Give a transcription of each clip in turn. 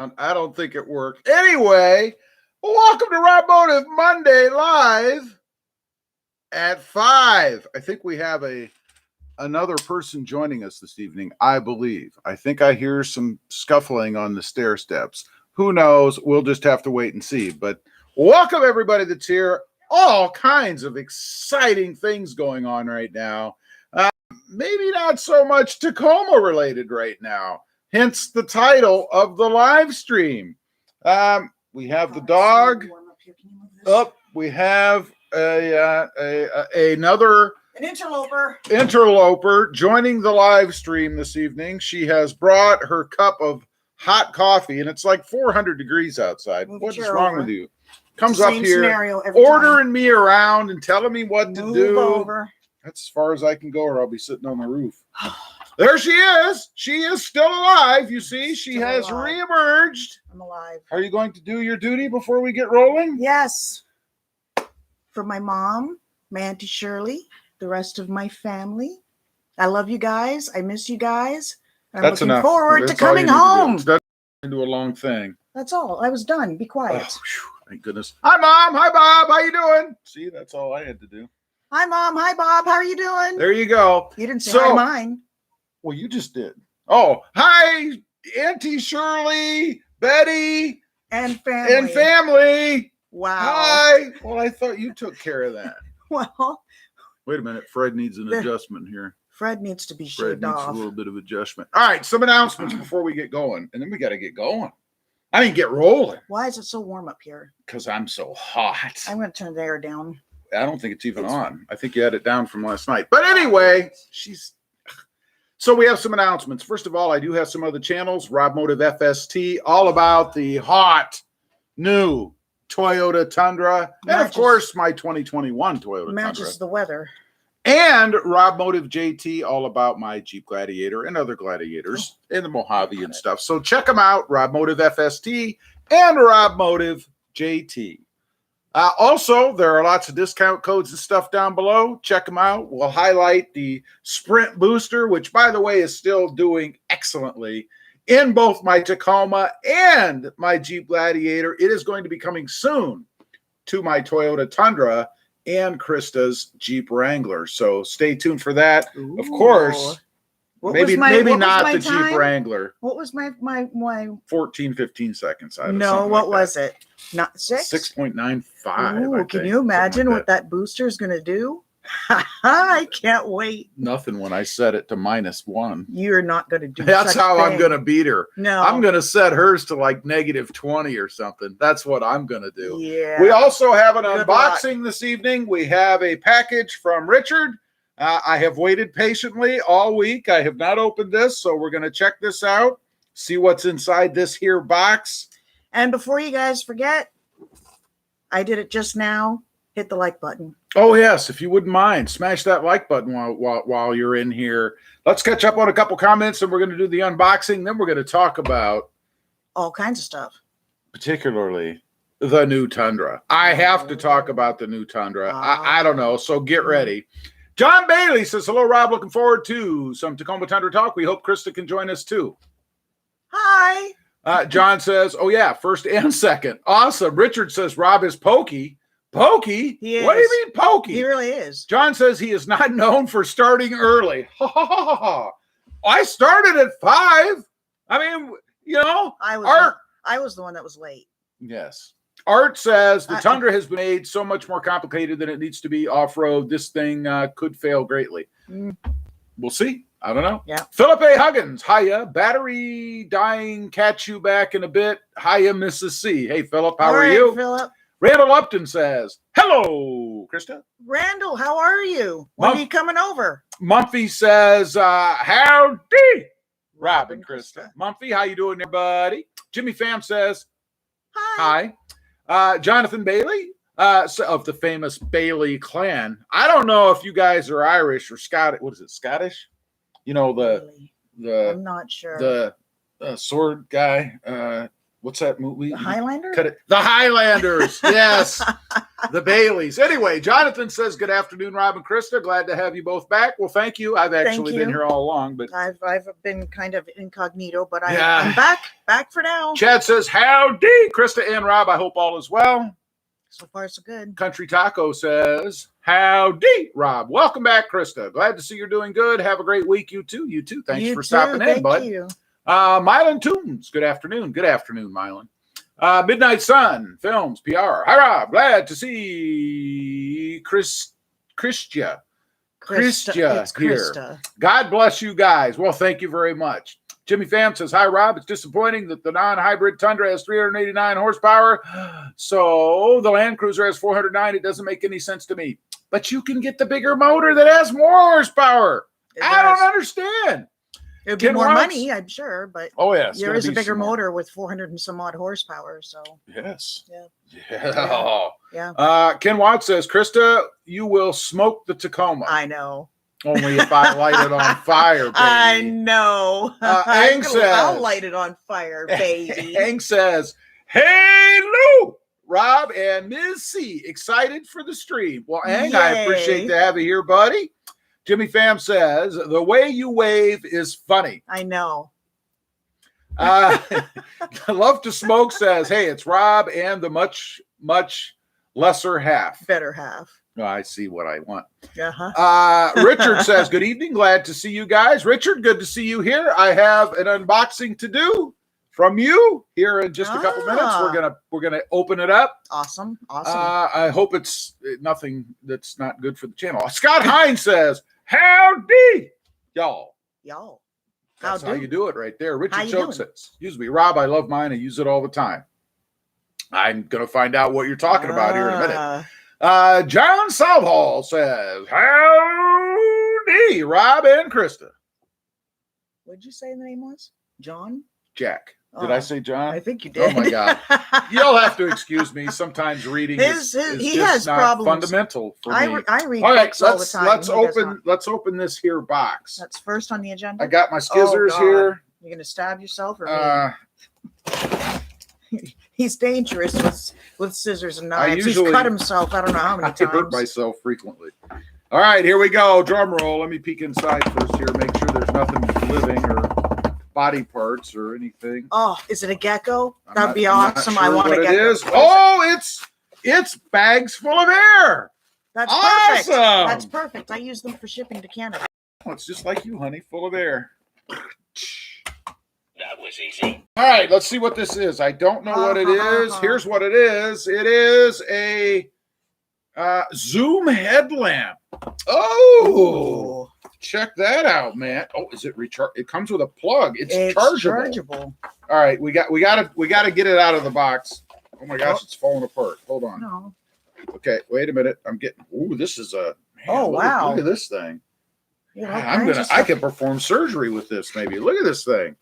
I don't think it worked. Anyway, welcome to RobMotive Monday live at 5. I think we have another person joining us this evening, I believe. I think I hear some scuffling on the stair steps. Who knows? We'll just have to wait and see. But welcome everybody that's here. All kinds of exciting things going on right now. Maybe not so much Tacoma related right now. Hence the title of the live stream. We have the dog. Up, we have another interloper joining the live stream this evening. She has brought her cup of hot coffee, and it's like 400 degrees outside. What is wrong with you? Comes up here, ordering me around and telling me what to do. That's as far as I can go, or I'll be sitting on the roof. There she is. She is still alive. You see, she has reemerged. I'm alive. Are you going to do your duty before we get rolling? Yes. For my mom, my Auntie Shirley, the rest of my family. I love you guys. I miss you guys. I'm That's looking enough. forward That's to coming home. That's into a long thing. That's all. I was done. Be quiet. Oh, thank goodness. Hi, Mom. Hi, Bob. How you doing? See, that's all I had to do. Hi, Mom. Hi, Bob. How are you doing? There you go. You didn't say hi mine. Well, you just did. Oh, hi, Auntie Shirley, Betty, and family. Wow. Hi. Well, I thought you took care of that. Well. Wait a minute. Fred needs an adjustment here. Fred needs to be shaved off. A little bit of adjustment. All right, some announcements before we get going. And then we got to get going. I mean, get rolling. Why is it so warm up here? Because I'm so hot. I'm going to turn the air down. I don't think it's even on. I think you had it down from last night. But anyway, So we have some announcements. First of all, I do have some other channels. RobMotive FST, all about the hot new Toyota Tundra. And of course, my 2021 Toyota Tundra. Matches the weather. And RobMotive JT, all about my Jeep Gladiator and other Gladiators and the Mojave and stuff. So check them out, RobMotive FST and RobMotive JT. Also, there are lots of discount codes and stuff down below. Check them out. We'll highlight the Sprint Booster, which, by the way, is still doing excellently in both my Tacoma and my Jeep Gladiator. It is going to be coming soon to my Toyota Tundra and Krista's Jeep Wrangler. So stay tuned for that. Ooh. Of course, maybe not the Jeep Wrangler. What was my 14, 15 seconds. No, what was it? Not 6? 6.95. Can you imagine what that booster is going to do? I can't wait. Nothing when I set it to -1. You're not going to do That's how I'm going to beat her. No. I'm going to set hers to like -20 or something. That's what I'm going to do. Yeah. We also have an unboxing this evening. We have a package from Richard. I have waited patiently all week. I have not opened this, so we're going to check this out, see what's inside this here box. And before you guys forget, I did it just now. Hit the like button. Oh, yes. If you wouldn't mind, smash that like button while you're in here. Let's catch up on a couple comments, and we're going to do the unboxing. Then we're going to talk about all kinds of stuff, particularly the new Tundra. I have to talk about the new Tundra. I don't know, so get ready. John Bailey says, hello, Rob. Looking forward to some Tacoma Tundra talk. We hope Krista can join us, too. Hi. John says, oh, yeah, first and second. Awesome. Richard says, Rob is pokey. Pokey? He is. What do you mean pokey? He really is. John says he is not known for starting early. I started at 5. I mean, you know, I was the one that was late. Yes. Art says the Tundra has been made so much more complicated than it needs to be off-road. This thing could fail greatly. We'll see. I don't know. Yeah. Philip A. Huggins. Hiya. Battery dying. Catch you back in a bit. Hiya, Mrs. C. Hey, Philip. How are you? Philip. Randall Upton says, hello, Krista. Randall, how are you? When are you coming over? Mumphy says, howdy, Rob and Krista. Mumphy, how you doing there, buddy? Jimmy Pham says, hi. Jonathan Bailey of the famous Bailey clan. I don't know if you guys are Irish or Scottish. What is it, Scottish? You know, I'm not sure. The sword guy. What's that movie? The Highlander? Cut it. The Highlanders. Yes. The Baileys. Anyway, Jonathan says, good afternoon, Rob and Krista. Glad to have you both back. Well, thank you. I've actually been here all along, but I've been kind of incognito, but I'm back for now. Chad says, howdy, Krista and Rob. I hope all is well. So far, so good. Country Taco says, howdy, Rob. Welcome back, Krista. Glad to see you're doing good. Have a great week. You too. Thanks for stopping in, bud. Thank you. Mylan Toons, good afternoon. Good afternoon, Mylan. Midnight Sun Films, PR. Hi, Rob. Glad to see Christia here. God bless you guys. Well, thank you very much. Jimmy Pham says, hi, Rob. It's disappointing that the non-hybrid Tundra has 389 horsepower, so the Land Cruiser has 409. It doesn't make any sense to me. But you can get the bigger motor that has more horsepower. I don't understand. It would be more money, I'm sure, but there is a bigger motor with 400 and some odd horsepower. So yes, yeah. Ken Watts says, Krista, you will smoke the Tacoma. I know. Only if I light it on fire, baby. I know. Ang says, I'll light it on fire, baby. Ang says, hey, Lou, Rob and Ms. C, excited for the stream. Well, Ang, I appreciate to have you here, buddy. Jimmy Pham says, the way you wave is funny. I know. Love to Smoke says, hey, it's Rob and the much, much lesser half. Better half. Oh, I see what I want. Uh-huh. Richard says, good evening. Glad to see you guys. Richard, good to see you here. I have an unboxing to do from you here in just a couple minutes. We're gonna open it up. Awesome. I hope it's nothing that's not good for the channel. Scott Hines says, howdy, y'all. That's how you do it right there. Richard Choke says, excuse me, Rob, I love mine. I use it all the time. I'm gonna find out what you're talking about here in a minute. John Southall says, howdy, Rob and Krista. What did you say the name was? John? Jack. Did I say John? I think you did. Oh my God! You'll have to excuse me. Sometimes reading is he just has not problems. Fundamental for me. I read books all the time. Let's open this here box. That's first on the agenda. I got my scissors here. You're gonna stab yourself or me? He's dangerous with scissors and knives. He's cut himself. I don't know how many times. I hurt myself frequently. All right, here we go. Drum roll. Let me peek inside first here. Make sure there's nothing living or body parts or anything. Oh, is it a gecko? That'd be awesome. Sure I want a gecko. It is. Oh, it's bags full of air. That's awesome. Perfect. That's perfect. I use them for shipping to Canada. Oh, it's just like you, honey, full of air. That was easy. All right, let's see what this is. I don't know what it is. Here's what it is. It is a Zoom headlamp. Oh. Check that out, man. Oh, is it recharge? It comes with a plug. It's chargeable. All right, we got to get it out of the box. Oh my gosh, it's falling apart. Hold on. No. Okay, wait a minute. I'm getting. Ooh, this is a. Man, wow! Look at this thing. Yeah, I can perform surgery with this. Maybe look at this thing.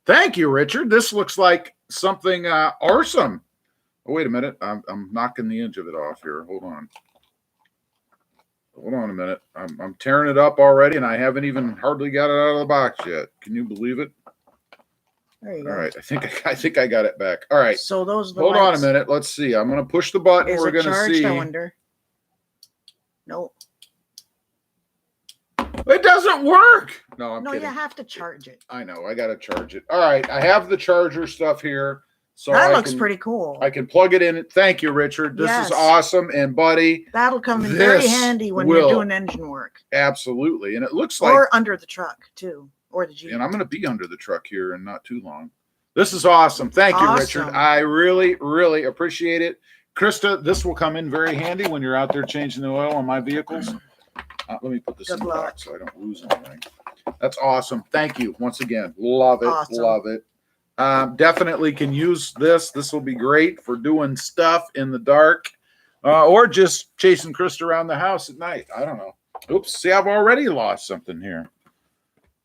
Thank you, Richard. This looks like something awesome. Oh, wait a minute. I'm knocking the edge of it off here. Hold on. Hold on a minute. I'm tearing it up already, and I haven't even hardly got it out of the box yet. Can you believe it? There you go. All right. I think I got it back. All right. So those are the Hold on a minute. Let's see. I'm going to push the button. Is we're going to see. I wonder. Nope. It doesn't work. No, I'm kidding. You have to charge it. I know. I got to charge it. All right. I have the charger stuff here. So that looks pretty cool. I can plug it in. Thank you, Richard. This is awesome. And buddy, that'll come in very handy when you're doing engine work. Absolutely. And it looks like or under the truck too, or the Jeep. And I'm going to be under the truck here in not too long. This is awesome. Thank you, Richard. I really, really appreciate it. Krista, this will come in very handy when you're out there changing the oil on my vehicles. Let me put this in the box so I don't lose anything. That's awesome. Thank you once again. Love it. Awesome. Love it. Definitely can use this. This will be great for doing stuff in the dark or just chasing Krista around the house at night. I don't know. Oops. See, I've already lost something here.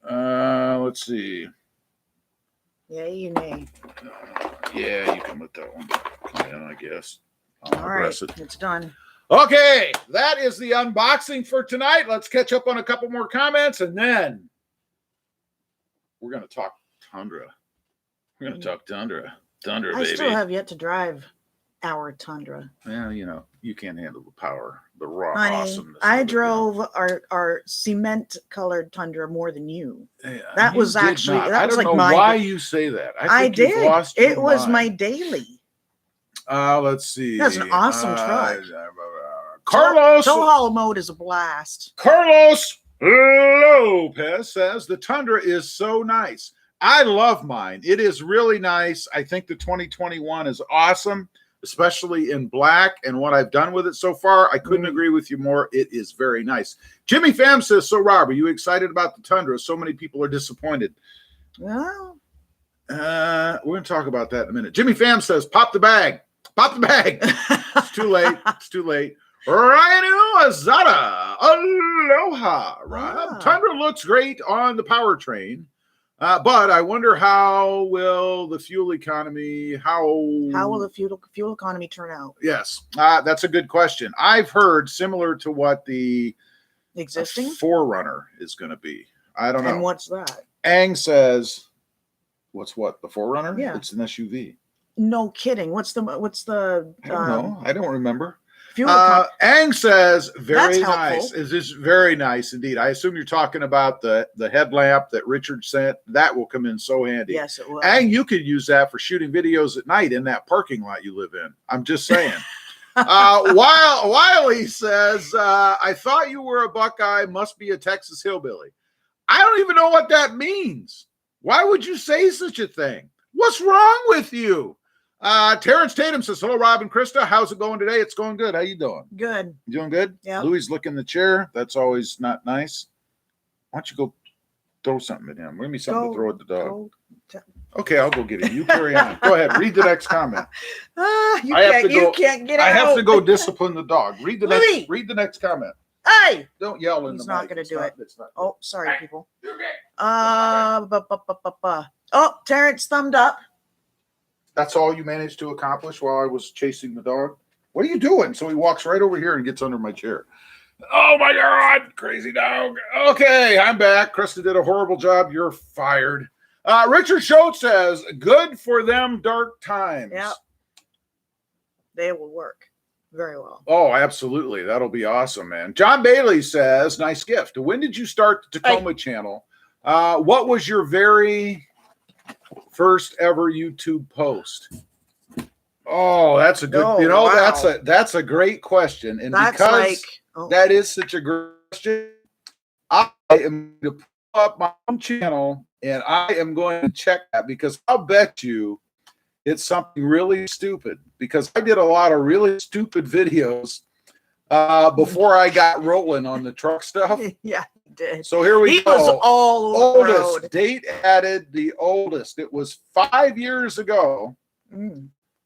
Let's see. Yeah, you may. Yeah, you can let that one come in, I guess. All right. It's done. Okay. That is the unboxing for tonight. Let's catch up on a couple more comments, and then we're going to talk Tundra. We're going to talk Tundra. Tundra, I baby. still have yet to drive our Tundra. Well, you know, you can't handle the power, the raw Honey, awesomeness. I of it, you know. drove our cement-colored Tundra more than you. Yeah, That you was did actually not. that I was don't like know my. why you say that. I think you've did. lost It your was my mind. daily. Let's see. That's an awesome truck. Carlos Tow haul mode is a blast. Carlos Lopez says the Tundra is so nice. I love mine. It is really nice. I think the 2021 is awesome, especially in black and what I've done with it so far. I couldn't agree with you more. It is very nice. Jimmy Pham says, so Rob, are you excited about the Tundra? So many people are disappointed. Well, we're going to talk about that in a minute. Jimmy Pham says, pop the bag. Pop the bag. It's too late. It's too late. Ryan Azada. Aloha, Rob. Tundra looks great on the powertrain. But I wonder how will the fuel economy, how will the fuel economy turn out? Yes, that's a good question. I've heard similar to what the existing Forerunner is going to be. I don't know. And what's that? Ang says, what's what? The Forerunner? Yeah. It's an SUV. No kidding. What's the I don't know. I don't remember. Ang says, very nice. Is this very nice indeed? I assume you're talking about the headlamp that Richard sent. That will come in so handy. Yes, it will. Ang, you could use that for shooting videos at night in that parking lot you live in. I'm just saying. Wiley says, I thought you were a Buckeye, must be a Texas hillbilly. I don't even know what that means. Why would you say such a thing? What's wrong with you? Terrence Tatum says, hello, Rob and Krista. How's it going today? It's going good. How you doing? Good. You doing good? Yeah. Louis looking the chair. That's always not nice. Why don't you go throw something at him? Bring me something to throw at the dog. Okay, I'll go get it. You carry on. Go ahead. Read the next comment. You can't get out. I have to go discipline the dog. Read the next comment. Hey! Don't yell in the mic. He's not going to do it. Oh, sorry, people. You're okay. Oh, Terrence thumbed up. That's all you managed to accomplish while I was chasing the dog? What are you doing? So he walks right over here and gets under my chair. Oh, my God. Crazy dog. Okay, I'm back. Krista did a horrible job. You're fired. Richard Schultz says, good for them dark times. Yep. They will work very well. Oh, absolutely. That'll be awesome, man. John Bailey says, nice gift. When did you start the Tacoma channel? What was your very first ever YouTube post? Oh, that's a good, that's a great question. And that's because that is such a great question, I am going to pull up my own channel and I am going to check that because I'll bet you it's something really stupid because I did a lot of really stupid videos before I got rolling on the truck stuff. Yeah, he did. So here we go. He was all oldest road. Date added, the oldest. It was 5 years ago.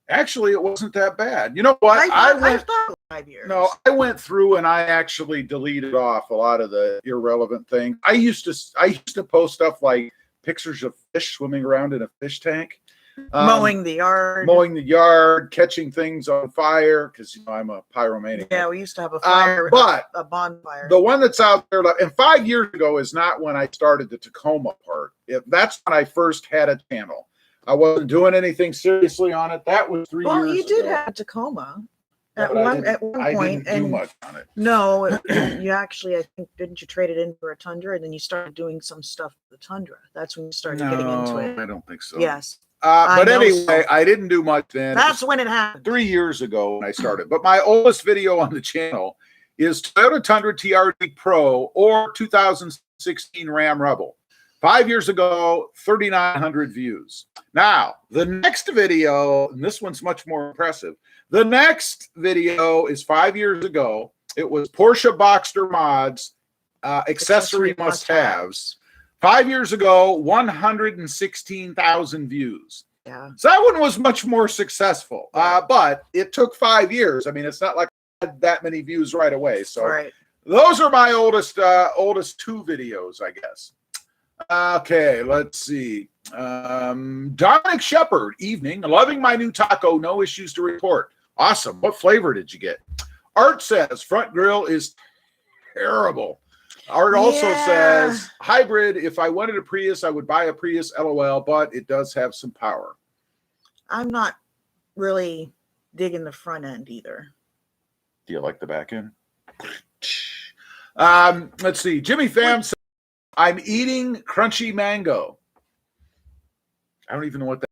Actually, it wasn't that bad. You know what? I thought 5 years. No, I went through and I actually deleted off a lot of the irrelevant things. I used to post stuff like pictures of fish swimming around in a fish tank. Mowing the yard, catching things on fire because I'm a pyromaniac. Yeah, we used to have a fire, a bonfire. The one that's out there, and 5 years ago is not when I started the Tacoma part. That's when I first had a channel. I wasn't doing anything seriously on it. That was 3 years ago. Well, you did have a Tacoma at one point. I didn't do much on it. No, you actually, I think, didn't you trade it in for a Tundra, and then you started doing some stuff with the Tundra. That's when you started getting into it. I don't think so. Yes. But anyway, I didn't do much then. That's when it happened. 3 years ago when I started. But my oldest video on the channel is Toyota Tundra TRD Pro or 2016 Ram Rebel. 5 years ago, 3,900 views. Now, the next video, and this one's much more impressive. The next video is 5 years ago. It was Porsche Boxster Mods, accessory must-haves. 5 years ago, 116,000 views. Yeah. So that one was much more successful. But it took 5 years. I mean, it's not like I had that many views right away. So those are my oldest two videos, I guess. Okay, let's see. Dominic Shepard, evening. Loving my new taco. No issues to report. Awesome. What flavor did you get? Art says front grill is terrible. Art also says hybrid. If I wanted a Prius, I would buy a Prius. LOL, but it does have some power. I'm not really digging the front end either. Do you like the back end? Let's see. Jimmy Pham says, I'm eating crunchy mango. I don't even know what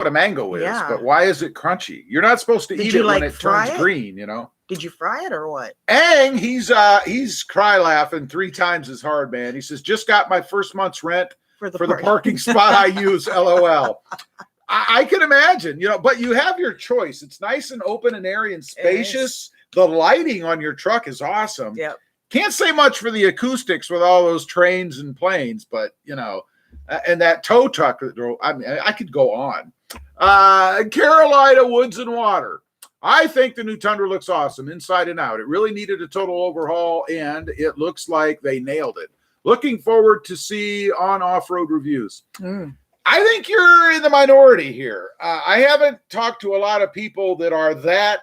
a mango is, but why is it crunchy? You're not supposed to eat it when it turns green, you know? Did you fry it or what? Ang, he's cry laughing 3 times as hard, man. He says, just got my first month's rent for the parking spot I use, LOL. I can imagine, you know, but you have your choice. It's nice and open and airy and spacious. The lighting on your truck is awesome. Yep. Can't say much for the acoustics with all those trains and planes, but, you know, and that tow truck, I mean, I could go on. Carolina Woods and Water. I think the new Tundra looks awesome inside and out. It really needed a total overhaul, and it looks like they nailed it. Looking forward to see on off-road reviews. I think you're in the minority here. I haven't talked to a lot of people that are that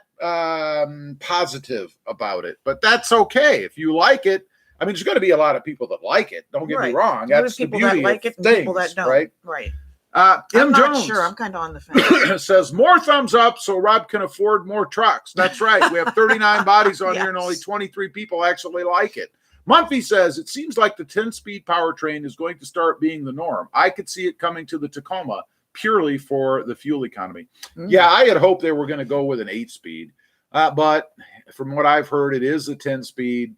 positive about it, but that's okay. If you like it, I mean, there's going to be a lot of people that like it. Don't get me wrong. That's the beauty that like it and things, people that don't. Right? I'm not sure. I'm kind of on the fence. Says more thumbs up so Rob can afford more trucks. That's right. We have 39 bodies on here and only 23 people actually like it. Mumphy says, it seems like the 10-speed powertrain is going to start being the norm. I could see it coming to the Tacoma purely for the fuel economy. Yeah, I had hoped they were going to go with an 8-speed. But from what I've heard, it is a 10-speed.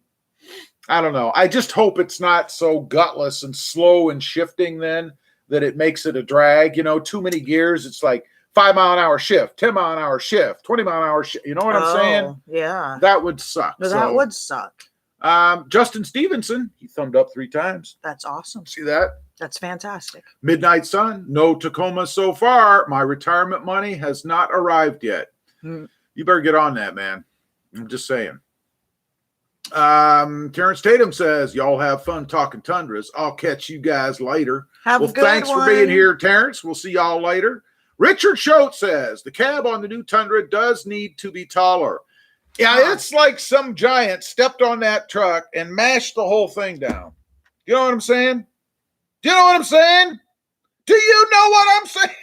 I don't know. I just hope it's not so gutless and slow and shifting then that it makes it a drag. You know, too many gears. It's like 5-mile-an-hour shift, 10-mile-an-hour shift, 20-mile-an-hour shift. You know what I'm saying? Yeah. That would suck. No, that would suck. Justin Stevenson, he thumbed up 3 times. That's awesome. See that? That's fantastic. Midnight Sun, no Tacoma so far. My retirement money has not arrived yet. You better get on that, man. I'm just saying. Terrence Tatum says, y'all have fun talking Tundras. I'll catch you guys later. Have a good thanks for being here, Terrence. We'll see y'all later. Richard Schultz says, the cab on the new Tundra does need to be taller. Yeah, it's like some giant stepped on that truck and mashed the whole thing down. You know what I'm saying? Do you know what I'm saying? Do you know what I'm saying?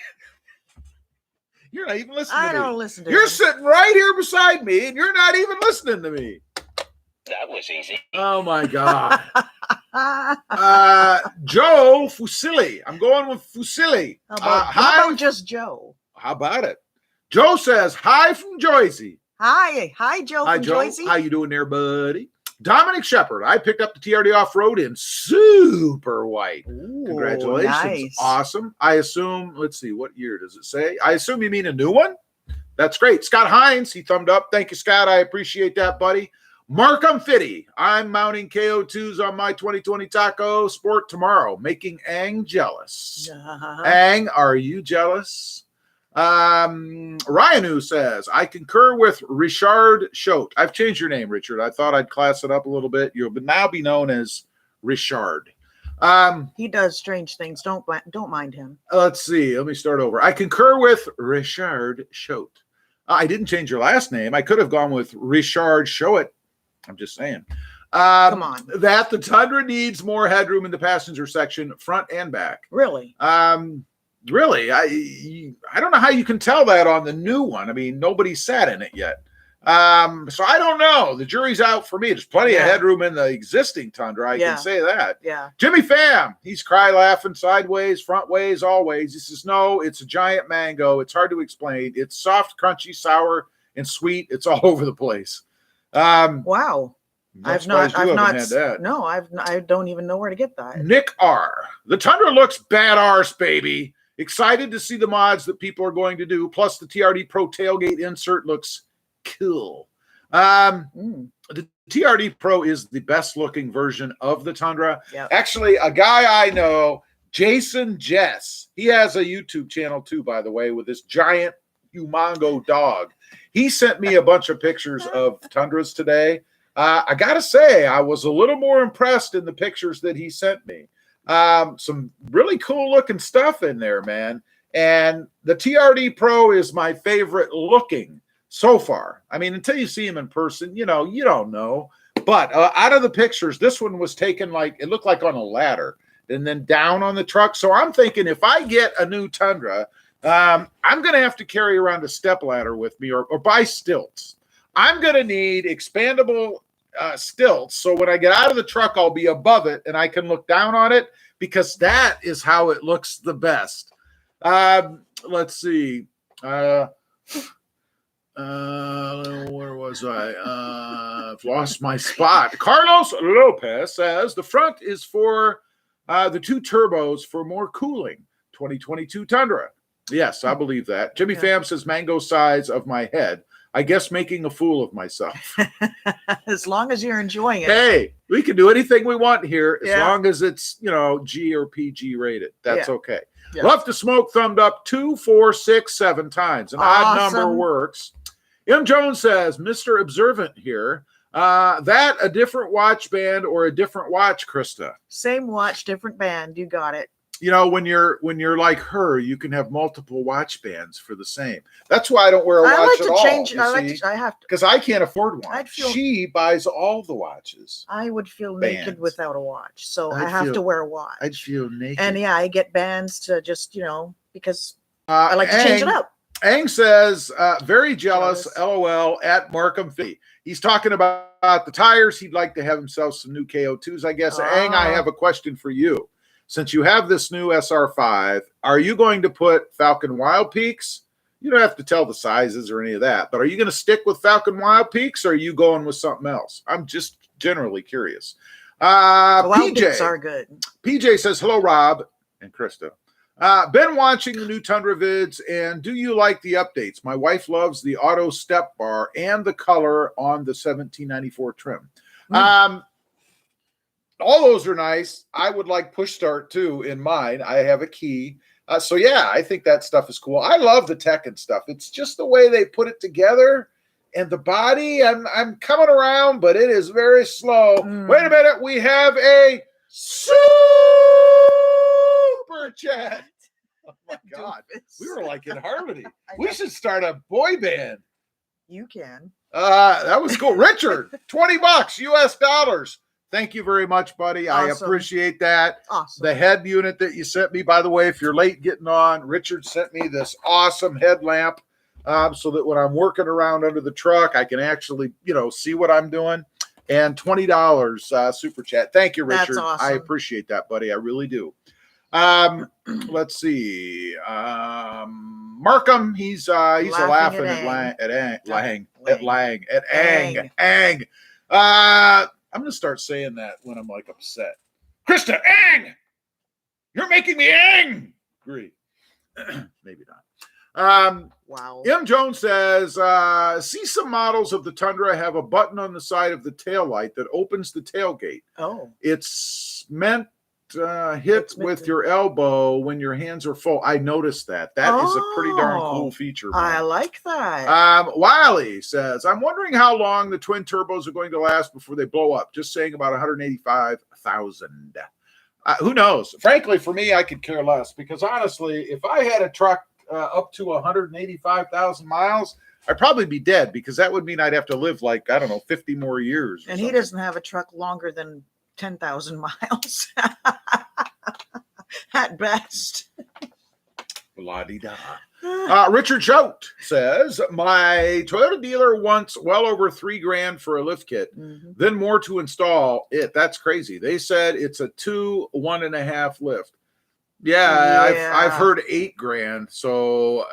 You're not even listening to me. I don't listen to you. You're sitting right here beside me, and you're not even listening to me. That was easy. Oh, my God. Joe Fusilli. I'm going with Fusilli. How about just Joe? How about it? Joe says, hi from Joyce. Hi, Joe from Joyce. How you doing there, buddy? Dominic Shepard. I picked up the TRD off-road in super white. Ooh, congratulations. Nice. Awesome. I assume, let's see, what year does it say? I assume you mean a new one? That's great. Scott Hines, he thumbed up. Thank you, Scott. I appreciate that, buddy. Mark Umfitty. I'm mounting KO2s on my 2020 Taco Sport tomorrow, making Ang jealous. Ang, are you jealous? Ryanu says, I concur with Richard Choate. I've changed your name, Richard. I thought I'd class it up a little bit. You'll now be known as Richard. He does strange things. Don't mind him. Let's see. Let me start over. I concur with Richard Choate. I didn't change your last name. I could have gone with Richard Choate. I'm just saying. Come on. That the Tundra needs more headroom in the passenger section, front and back. Really? Really, I don't know how you can tell that on the new one. I mean, nobody sat in it yet. So I don't know. The jury's out for me. There's plenty of headroom in the existing Tundra. I can say that. Yeah. Jimmy Pham, he's cry laughing sideways, front ways, always. He says, no, it's a giant mango. It's hard to explain. It's soft, crunchy, sour, and sweet. It's all over the place. Wow. I've not had that. No, I don't even know where to get that. Nick R. The Tundra looks bad arse, baby. Excited to see the mods that people are going to do. Plus the TRD Pro tailgate insert looks cool. The TRD Pro is the best looking version of the Tundra. Yep. Actually, a guy I know, Jason Jess, he has a YouTube channel too, by the way, with this giant humongo dog. He sent me a bunch of pictures of Tundras today. I got to say, I was a little more impressed in the pictures that he sent me. Some really cool looking stuff in there, man. And the TRD Pro is my favorite looking so far. I mean, until you see him in person, you know, you don't know. But out of the pictures, this one was taken like, it looked like on a ladder and then down on the truck. So I'm thinking if I get a new Tundra I'm going to have to carry around a step ladder with me or buy stilts. I'm going to need expandable stilts. So when I get out of the truck, I'll be above it and I can look down on it because that is how it looks the best. Let's see. Where was I? I've lost my spot. Carlos Lopez says the front is for the 2 turbos for more cooling. 2022 Tundra. Yes, I believe that. Jimmy Pham says mango size of my head. I guess making a fool of myself. As long as you're enjoying it. Hey, we can do anything we want here as long as it's, G or PG rated. That's okay. Yeah. Love to smoke thumbed up 2, 4, 6, 7 times. An odd number works. M. Jones says, Mr. Observant here. That a different watch band or a different watch, Krista? Same watch, different band. You got it. When you're like her, you can have multiple watch bands for the same. That's why I don't wear a watch like at to all. change. I have to because I can't afford one. She buys all the watches. I would feel naked without a watch, so I have to wear a watch. I'd feel naked. And I get bands to just because I like to change it up. Ang says, very jealous, LOL, at Markham 50. He's talking about the tires. He'd like to have himself some new KO2s, I guess. Ang, I have a question for you. Since you have this new SR5, are you going to put Falcon Wild Peaks? You don't have to tell the sizes or any of that, but are you going to stick with Falcon Wild Peaks or are you going with something else? I'm just generally curious. Wild Peaks are good. PJ says, hello, Rob and Krista. Been watching the new Tundra vids, and do you like the updates? My wife loves the auto step bar and the color on the 1794 trim. All those are nice. I would like push start too in mine. I have a key. So yeah, I think that stuff is cool. I love the tech and stuff. It's just the way they put it together and the body. I'm coming around, but it is very slow. Wait a minute. We have a super chat. Oh my God. We were like in harmony. We should start a boy band. You can. That was cool. Richard, $20 US dollars. Thank you very much, buddy. Awesome. I appreciate that. Awesome. The head unit that you sent me, by the way, if you're late getting on, Richard sent me this awesome headlamp so that when I'm working around under the truck, I can actually, see what I'm doing. And $20 super chat. Thank you, Richard. That's awesome. I appreciate that, buddy. I really do. Let's see. Markham, he's laughing at Ang. I'm going to start saying that when I'm like upset. Krista, ang! You're making me angry. Maybe not. Wow. M. Jones says, see some models of the Tundra have a button on the side of the taillight that opens the tailgate. Oh. It's meant hit with your elbow when your hands are full. I noticed that. That is a pretty darn cool feature. Man. I like that. Wiley says, I'm wondering how long the twin turbos are going to last before they blow up. Just saying about 185,000. Who knows? Frankly, for me, I could care less because honestly, if I had a truck up to 185,000 miles, I'd probably be dead because that would mean I'd have to live 50 more years. And he doesn't have a truck longer than 10,000 miles at best. La-di-da. Richard Choate says, my Toyota dealer wants well over $3,000 for a lift kit, then more to install it. That's crazy. They said it's a 2 1.5 lift. Yeah. I've heard $8,000. So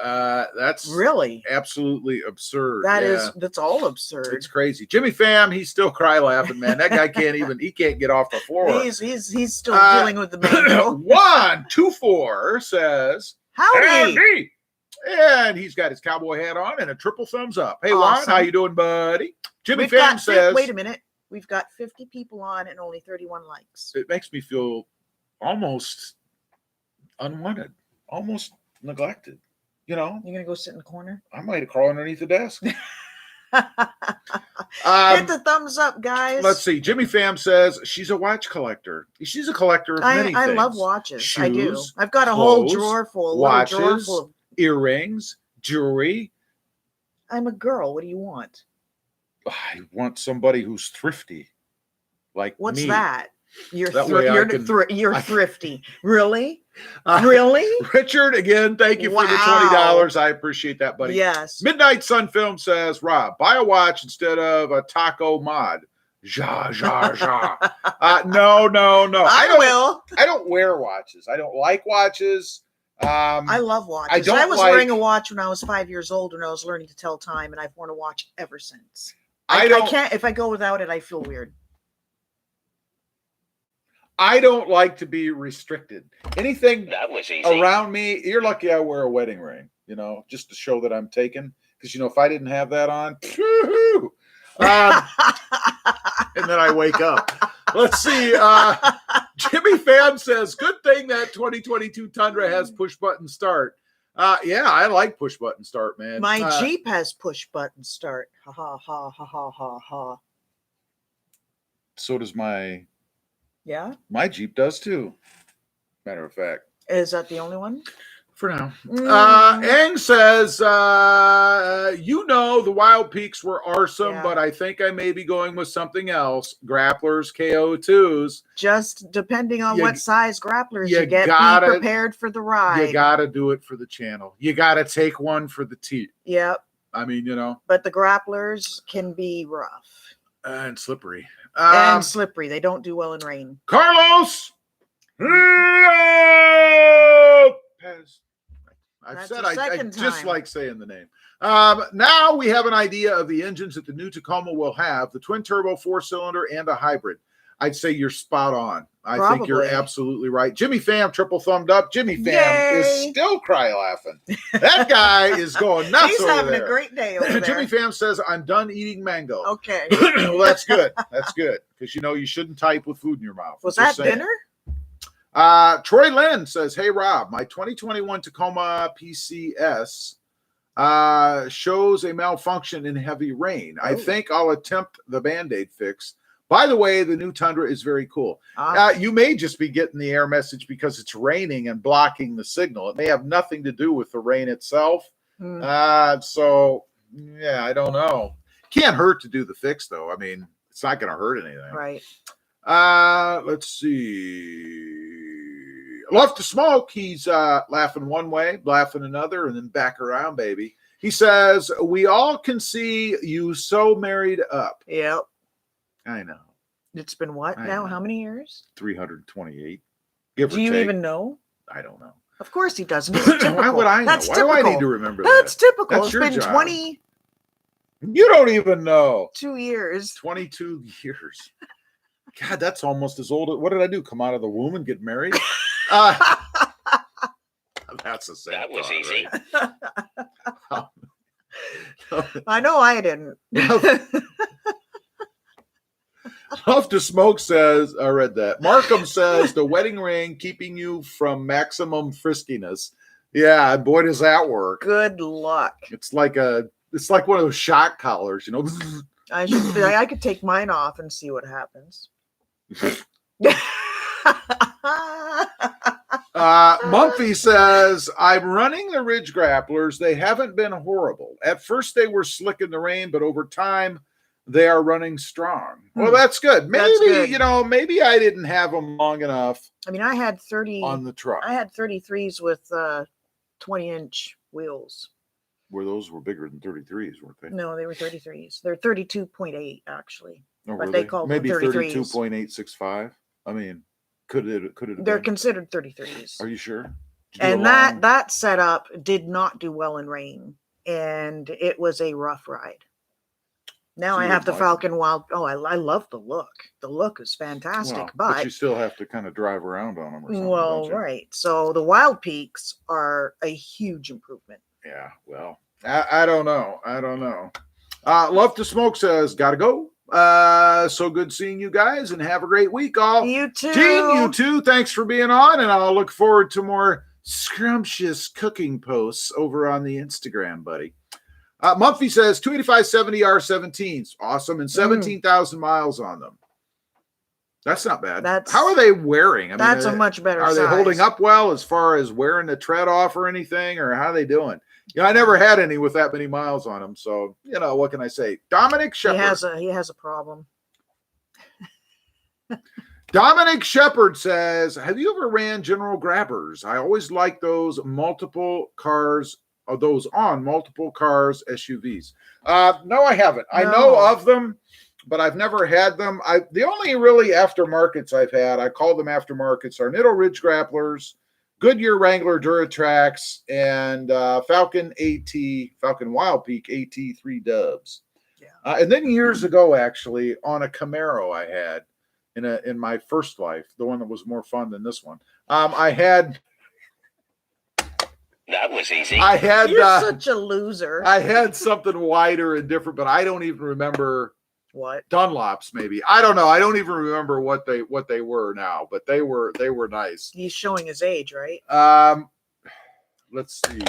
that's really absolutely absurd. That's all absurd. It's crazy. Jimmy Pham, he's still cry laughing, man. That guy can't get off the floor. He's still dealing with the mango. 124 says, howdy. And he's got his cowboy hat on and a triple thumbs up. Hey, Juan, how you doing, buddy? Jimmy Pham says, wait a minute. We've got 50 people on and only 31 likes. It makes me feel almost unwanted, almost neglected. You're gonna go sit in the corner? I might crawl underneath the desk. Hit the thumbs up, guys. Let's see. Jimmy Pham says she's a watch collector. She's a collector of many things. I love watches. Shoes, I do. I've got a clothes, whole drawer full. Watches, earrings, jewelry. I'm a girl. What do you want? I want somebody who's thrifty, like What's me. that? You're That way I can- you're thrifty. Really? Uh, Really? Richard, again, thank you for the Wow. $20. I appreciate that, buddy. Yes. Midnight Sun Film says, Rob, buy a watch instead of a taco mod. Ja, ja, ja. No. I don't wear watches. I don't like watches. love watches. don't I was like- wearing a watch when I was 5 years old when I was learning to tell time, and I've worn a watch ever since. I can't. If I go without it, I feel weird. I don't like to be restricted. Anything That was easy. around me, you're lucky I wear a wedding ring, just to show that I'm taken. Because, if I didn't have that on, woo-hoo, and then I wake up. Let's see. Jimmy Pham says, good thing that 2022 Tundra has push button start. Yeah, I like push button start, man. My Jeep has push button start. Ha ha ha ha ha ha ha. So does my Jeep does too. Matter of fact. Is that the only one? For now. Ang says, the Wild Peaks were awesome, but I think I may be going with something else. Grapplers, KO2s. Just depending on what size grapplers you you get, be prepared for the ride. You got to do it for the channel. You got to take one for the teeth. Yep. I mean, But the grapplers can be rough. And slippery. And slippery. They don't do well in rain. Carlos Lopez. I just like saying the name. Now we have an idea of the engines that the new Tacoma will have, the twin turbo 4-cylinder and a hybrid. I'd say you're spot on. I think you're absolutely right. Jimmy Pham, triple thumbed up. Jimmy Pham is still cry laughing. That guy is going nuts. He's having a great day over there. Jimmy Pham says, I'm done eating mango. Okay. Well, that's good. That's good. Because you shouldn't type with food in your mouth. Was that dinner? Troy Lynn says, hey, Rob, my 2021 Tacoma PCS shows a malfunction in heavy rain. I think I'll attempt the Band-Aid fix. By the way, the new Tundra is very cool. You may just be getting the error message because it's raining and blocking the signal. It may have nothing to do with the rain itself. So, yeah, I don't know. Can't hurt to do the fix, though. I mean, it's not going to hurt anything. Right. Let's see. Love to Smoke. He's laughing one way, laughing another, and then back around, baby. He says, we all can see you so married up. Yep. I know. It's been what now? How many years? 328. Give or Do you take. even know? I don't know. Of course he doesn't. It's typical. Why would I know? That's Why typical. do I need to remember that? That's typical. That's It's your been job. 22 You don't even know. years. 22 years. God, that's almost as old. What did I do? Come out of the womb and get married? That's a sad That was thought, easy. right? I know I didn't. Love to Smoke says, I read that. Markham says, the wedding ring keeping you from maximum friskiness. Yeah, boy, does that work. Good luck. It's like one of those shock collars, I could take mine off and see what happens. Mumphy says, I'm running the Ridge Grapplers. They haven't been horrible. At first they were slick in the rain, but over time they are running strong. Well, that's good. Maybe, That's good. Maybe I didn't have them long enough. I mean, I had 30 on the truck. I had 33s with 20-inch wheels. Where those were bigger than 33s, weren't they? No, they were 33s. They're 32.8 actually. Or but were they called them maybe 33s. 32.865. I mean, could it They're been? considered 33s. Are you sure? Did you do And a long- that setup did not do well in rain, and it was a rough ride. Now So I you have the didn't like Falcon Wild. Oh, I love the look. The look is fantastic, Well, but you still have to kind of drive around on them or something. well, don't you? right. So the Wild Peaks are a huge improvement. Yeah, well, I don't know. Love to Smoke says, gotta go. So good seeing you guys and have a great week, all. You too. Gene, you too. Thanks for being on, and I'll look forward to more scrumptious cooking posts over on the Instagram, buddy. Mumphy says 285/70 R17s, awesome, and 17,000 miles on them. That's not bad. How are they wearing? I That's mean, a much better Are they size. holding up well as far as wearing the tread off or anything, or how are they doing? I never had any with that many miles on them, so what can I say? Dominic Shepard. He has a problem. Dominic Shepard says, have you ever ran General Grabbers? I always like those multiple cars, or those on multiple cars SUVs. No, I haven't. I know of them, but I've never had them. The only really aftermarkets I've had, I call them aftermarkets, are Nitto Ridge Grapplers, Goodyear Wrangler Duratrax, and Falcon Wild Peak AT3 Dubs. Yeah. And then years ago, actually, on a Camaro I had in my first life, the one that was more fun than this one. I had. That was easy. You're such a loser. I had something wider and different, but I don't even remember what Dunlops. Maybe I don't know. I don't even remember what they were now, but they were nice. He's showing his age, right? Let's see.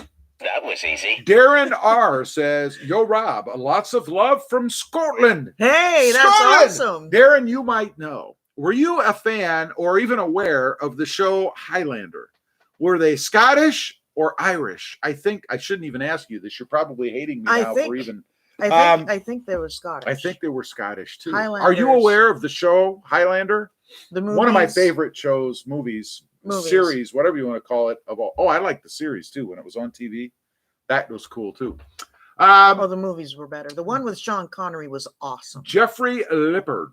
That was easy. Darren R says, "Yo, Rob, lots of love from Scotland." Hey, that's awesome. Darren, you might know. Were you a fan or even aware of the show Highlander? Were they Scottish or Irish? I think I shouldn't even ask you this. You're probably hating me now for even. I think they were Scottish. I think they were Scottish too. Highlanders. Are you aware of the show Highlander? The movies, one of my favorite shows, movies, series, whatever you want to call it. I like the series too when it was on TV. That was cool too. The movies were better. The one with Sean Connery was awesome. Jeffrey Lippard.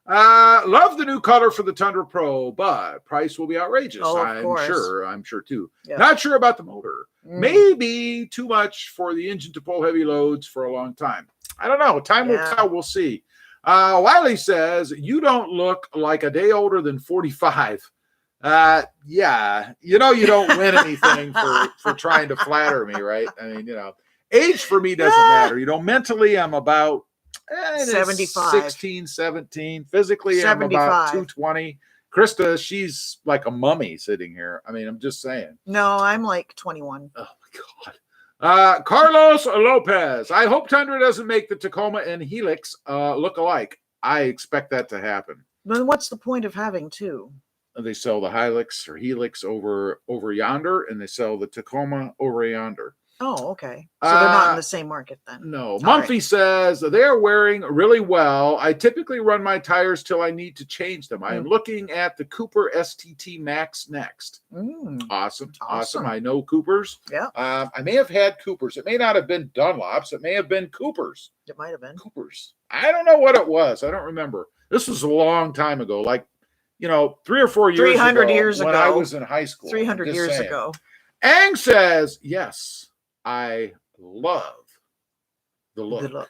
Love the new color for the Tundra Pro, but price will be outrageous. I'm sure too. Yeah. Not sure about the motor. Maybe too much for the engine to pull heavy loads for a long time. I don't know. Time will tell. We'll see. Wiley says, you don't look like a day older than 45. Yeah. You don't win anything for trying to flatter me, right? I mean, age for me doesn't matter. Mentally, I'm about 75, 16, 17. Physically, 75. I'm about 220. Krista, she's like a mummy sitting here. I mean, I'm just saying. No, I'm like 21. Oh my God. Carlos Lopez. I hope Tundra doesn't make the Tacoma and Helix look alike. I expect that to happen. Then what's the point of having two? They sell the Hilux or Helix over yonder, and they sell the Tacoma over yonder. Oh, okay. So they're not in the same market then. No. Mumphy says they are wearing really well. I typically run my tires till I need to change them. I am looking at the Cooper STT Max next. Awesome. I know Coopers. Yeah. I may have had Coopers. It may not have been Dunlops. It may have been Coopers. It might have been Coopers. I don't know what it was. I don't remember. This was a long time ago, like 3 or 4 years 300 years when ago. I was in high school. 300 years ago. Ang says, yes. I love the look.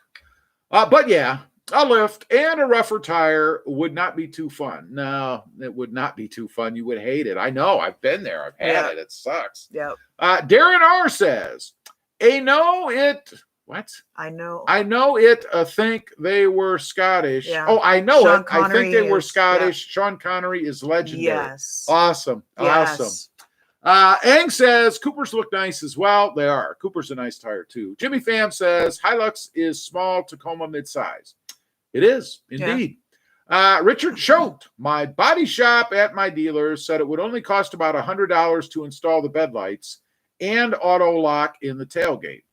But yeah, a lift and a rougher tire would not be too fun. No, it would not be too fun. You would hate it. I know. I've been there. I've had it. It sucks. Yeah. Darren R says, what? I know it. Think they were Scottish. Yeah. Oh, I know Sean it. Connery I think they were Scottish. Yeah. Sean Connery is legendary. Yes. Awesome. Yes. Awesome. Ang says Coopers look nice as well. They are. Cooper's a nice tire too. Jimmy Pham says Hilux is small, Tacoma midsize. It is indeed. Yeah. Richard Choate, my body shop at my dealer, said it would only cost about $100 to install the bed lights and auto lock in the tailgate.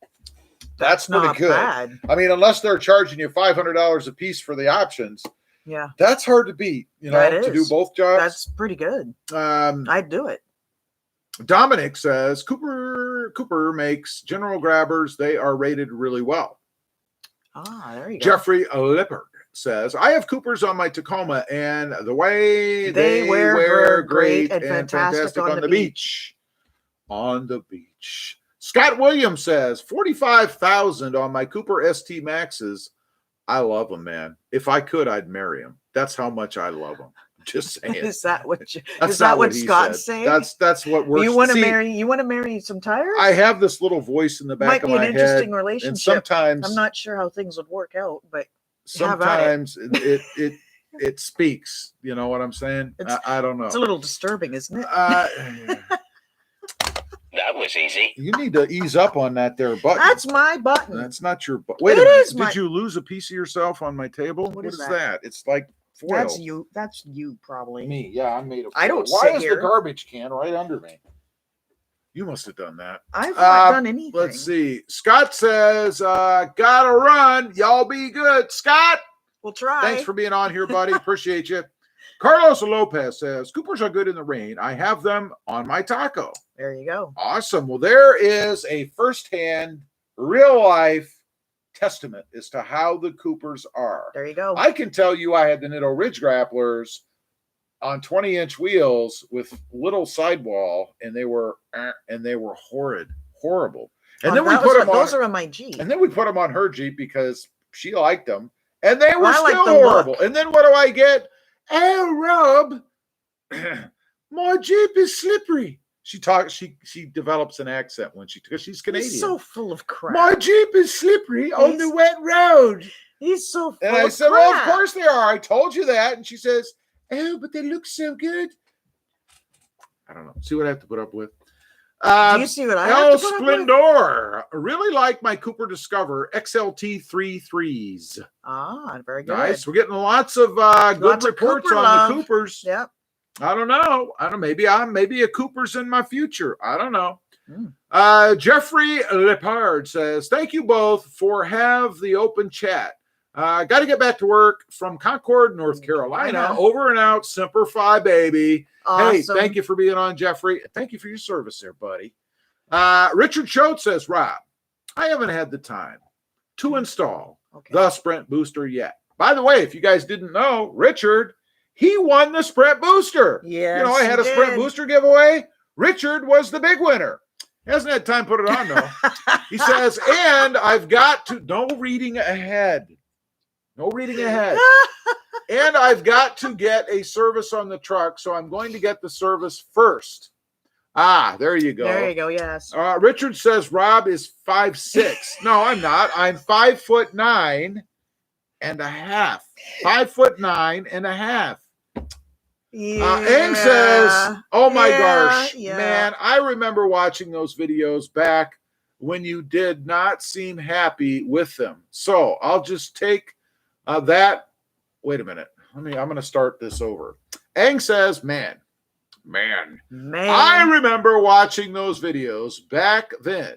That's pretty not good. Bad. I mean, unless they're charging you $500 a piece for the options. Yeah. That's hard to beat, to do both jobs. That's pretty good. I'd do it. Dominic says Cooper makes General Grabbers. They are rated really well. There you go. Jeffrey Lippard says, I have Coopers on my Tacoma, and the way they wear great and fantastic on the beach. On the beach. Scott Williams says, 45,000 on my Cooper ST Maxes. I love them, man. If I could, I'd marry them. That's how much I love them. Just saying. Is that what Scott's saying? That's what works. You want to marry some tires? I have this little voice in the back of my head. Might be an interesting relationship. And sometimes I'm not sure how things would work out, but sometimes it speaks. You know what I'm saying? I don't know. It's a little disturbing, isn't it? That was easy. You need to ease up on that there button. That's my button. That's not your button. Wait a minute. Did you lose a piece of yourself on my table? What is that? It's like foil. That's you probably. Me. Yeah, I'm made of foil. I don't Why sit is here. the garbage can right under me? You must have done that. I've not done anything. Let's see. Scott says, gotta run. Y'all be good. Scott, We'll try. Thanks for being on here, buddy. Appreciate you. Carlos Lopez says, Coopers are good in the rain. I have them on my taco. There you go. Awesome. Well, there is a firsthand, real-life testament as to how the Coopers are. There you go. I can tell you I had the Nitto Ridge Grapplers on 20-inch wheels with little sidewall, and they were horrible. And then we put them on. Those are on my Jeep. And then we put them on her Jeep because she liked them, and they were I still like the horrible. look. And then what do I get? Oh, Rob, my Jeep is slippery. She develops an accent because she's Canadian. He's so full of crap. My Jeep is slippery on the wet road. He's so full And I of said, crap. well, of course they are. I told you that. And she says, oh, but they look so good. I don't know. See what I have to put up with. Do you see what I El have to put up with? Splendor. I really like my Cooper Discover XLT 3.3s. Ah, very good. Nice. We're getting lots of good Lots of reports Cooper on love. the Coopers. Yep. I don't know. Maybe a Cooper's in my future. I don't know. Jeffrey Lepard says, thank you both for have the open chat. Got to get back to work from Concord, North Carolina. Over and out. Semper Fi, baby. Awesome. Hey, thank you for being on, Jeffrey. Thank you for your service there, buddy. Richard Choate says, Rob, I haven't had the time to install the Sprint Booster yet. By the way, if you guys didn't know, Richard, he won the Sprint Booster. Yes, I had a Sprint Booster giveaway. Richard was the big winner. He hasn't had time to put it on, though. He says, and I've got to, no reading ahead. And I've got to get a service on the truck, so I'm going to get the service first. There you go. There you go, yes. Richard says Rob is 5'6". No, I'm not. I'm 5'9.5". 5'9.5". Yeah. Ang says, oh my gosh, yeah. man, I remember watching those videos back when you did not seem happy with them. So I'll just take that. Wait a minute. I'm going to start this over. Ang says, man, I remember watching those videos back then.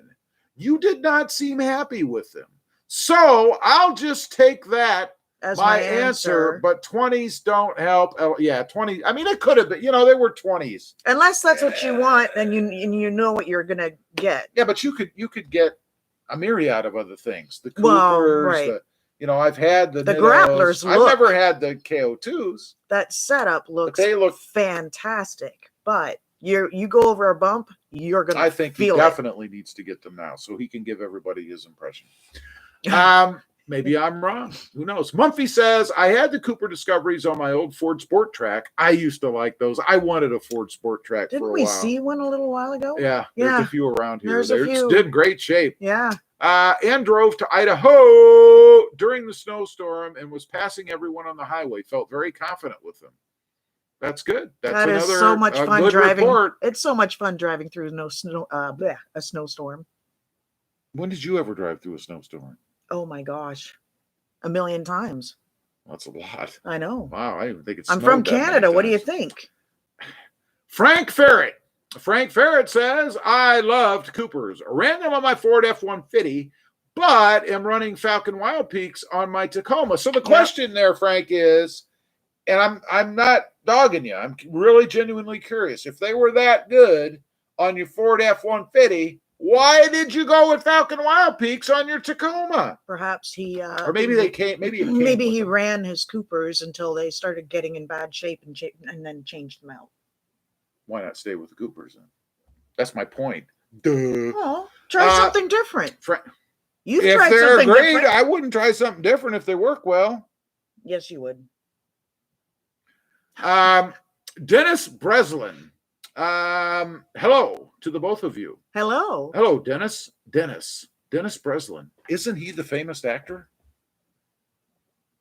You did not seem happy with them. So I'll just take that as my answer. But 20s don't help. Yeah, 20. I mean, it could have been, they were 20s. Unless that's what you want, then you know what you're going to get. Yeah, but you could get a myriad of other things. The Coopers, right. I've had the grapplers. I've never had the KO2s. That setup looks they look fantastic. But you go over a bump, you're gonna. I think he definitely needs to get them now, so he can give everybody his impression. Maybe I'm wrong. Who knows? Mumphy says, I had the Cooper Discoveries on my old Ford Sport Track. I used to like those. I wanted a Ford Sport Track for a while. Didn't we see one a little while ago? Yeah, there's a few around here. There's a few. It's in great shape. Yeah. And drove to Idaho during the snowstorm and was passing everyone on the highway. Felt very confident with them. That's good. That is so much fun driving. Report. It's so much fun driving through a snowstorm. When did you ever drive through a snowstorm? Oh my gosh, 1 million times. That's a lot. I know. Wow, I didn't think it's. I'm from Canada. What do you think? Frank Ferret. Frank Ferret says, I loved Coopers. Ran them on my Ford F-150, but am running Falcon Wild Peaks on my Tacoma. So the question there, Frank, is, and I'm not dogging you. I'm really genuinely curious. If they were that good on your Ford F-150, why did you go with Falcon Wild Peaks on your Tacoma? Perhaps he, or maybe they came. Maybe he ran his Coopers until they started getting in bad shape and then changed them out. Why not stay with the Coopers then? That's my point. Duh. Well, try something different. If they're great, different. I wouldn't try something different if they work well. Yes, you would. Dennis Breslin. Hello to the both of you. Hello, Dennis Breslin. Isn't he the famous actor?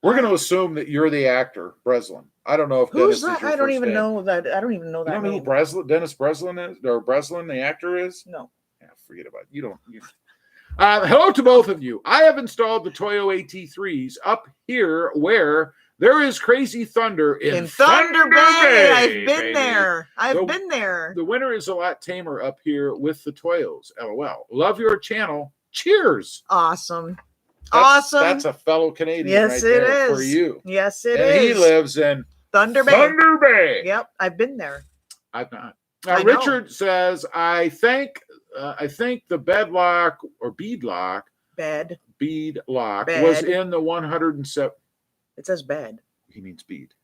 We're going to assume that you're the actor, Breslin. I don't know if who's Dennis that. I don't even know that. I don't even know that. You know who Dennis Breslin is, or Breslin, the actor is? No. Yeah, forget about it. You don't. Hello to both of you. I have installed the Toyo AT3s up here where there is crazy thunder in Thunder Bay. I've been there. I've been there. The winter is a lot tamer up here with the Toyos. LOL. Love your channel. Cheers. Awesome. Awesome. That's a fellow Canadian Yes, right it there for is. you. Yes, it and is. he lives in Thunder Bay. Thunder Bay. Yep, I've been there. I've not. I know. Richard says, I think the bedlock or beadlock was in the 107. It says bed. He means bead.